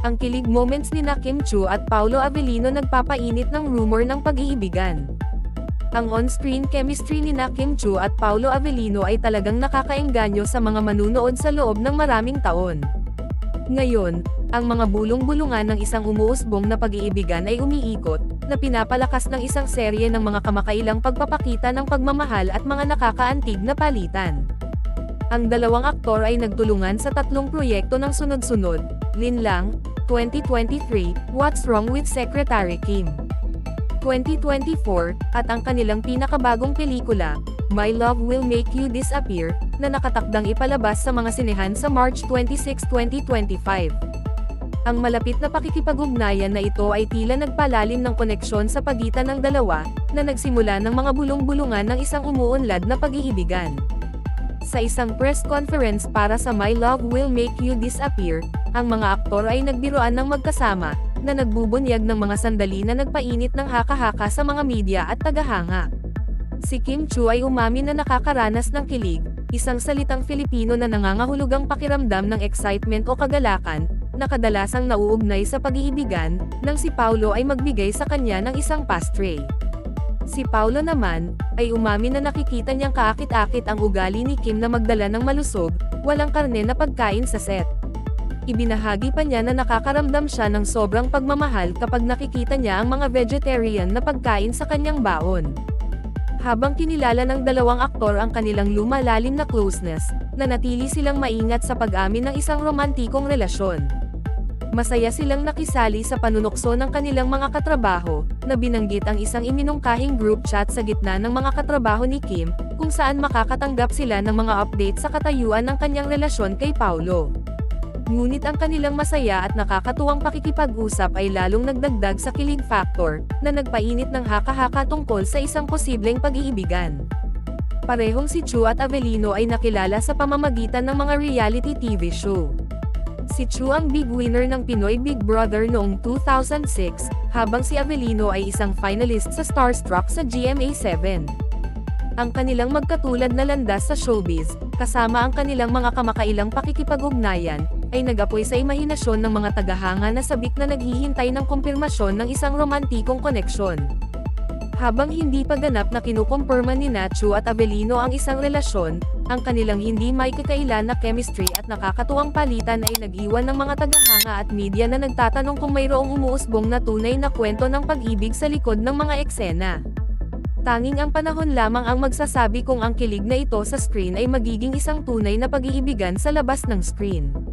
Ang kilig moments ni Kim Chiu at Paolo Avellino nagpapainit ng rumor ng pag-iibigan. Ang on-screen chemistry ni Kim Chiu at Paolo Avellino ay talagang nakakaengganyo sa mga manunood sa loob ng maraming taon. Ngayon, ang mga bulong-bulungan ng isang umuusbong na pag-iibigan ay umiikot, na pinapalakas ng isang serye ng mga kamakailang pagpapakita ng pagmamahal at mga nakakaantig na palitan. Ang dalawang aktor ay nagtulungan sa 3 proyekto ng sunod-sunod, Linlang, 2023, What's Wrong with Secretary Kim? 2024, at ang kanilang pinakabagong pelikula, My Love Will Make You Disappear, na nakatakdang ipalabas sa mga sinehan sa March 26, 2025. Ang malapit na pakikipag-ugnayan na ito ay tila nagpalalim ng koneksyon sa pagitan ng dalawa, na nagsimula ng mga bulong-bulungan ng isang umuunlad na pag-iibigan. Sa isang press conference para sa My Love Will Make You Disappear, ang mga aktor ay nagbiruan ng magkasama, na nagbubunyag ng mga sandali na nagpainit ng haka-haka sa mga media at tagahanga. Si Kim Chiu ay umamin na nakakaranas ng kilig, isang salitang Filipino na nangangahulugang pakiramdam ng excitement o kagalakan, na kadalasang nauugnay sa pag-iibigan, nang si Paolo ay magbigay sa kanya ng isang passtray. Si Paolo naman, ay umamin na nakikita niyang kaakit-akit ang ugali ni Kim na magdala ng malusog, walang karne na pagkain sa set. Ibinahagi pa niya na nakakaramdam siya ng sobrang pagmamahal kapag nakikita niya ang mga vegetarian na pagkain sa kanyang baon. Habang kinilala ng dalawang aktor ang kanilang lumalalim na closeness, nanatili silang maingat sa pag-amin ng isang romantikong relasyon. Masaya silang nakisali sa panunukso ng kanilang mga katrabaho, na binanggit ang isang iminungkahing group chat sa gitna ng mga katrabaho ni Kim, kung saan makakatanggap sila ng mga update sa katayuan ng kanyang relasyon kay Paolo. Ngunit ang kanilang masaya at nakakatuwang pakikipag-usap ay lalong nagdagdag sa kilig factor, na nagpainit ng haka-haka tungkol sa isang posibleng pag-iibigan. Parehong si Chiu at Avellino ay nakilala sa pamamagitan ng mga reality TV show. Si Chiu ang big winner ng Pinoy Big Brother noong 2006, habang si Avellino ay isang finalist sa Starstruck sa GMA7. Ang kanilang magkatulad na landas sa showbiz, kasama ang kanilang mga kamakailang pakikipag-ugnayan, ay nag-apoy sa imahinasyon ng mga tagahanga na sabik na naghihintay ng kumpirmasyon ng isang romantikong koneksyon. Habang hindi pa ganap na kinukumpirma ni Chiu at Avellino ang isang relasyon, ang kanilang hindi may kakailan na chemistry at nakakatuwang palitan ay nag-iwan ng mga tagahanga at media na nagtatanong kung mayroong umuusbong na tunay na kwento ng pag-ibig sa likod ng mga eksena. Tanging ang panahon lamang ang magsasabi kung ang kilig na ito sa screen ay magiging isang tunay na pag-iibigan sa labas ng screen.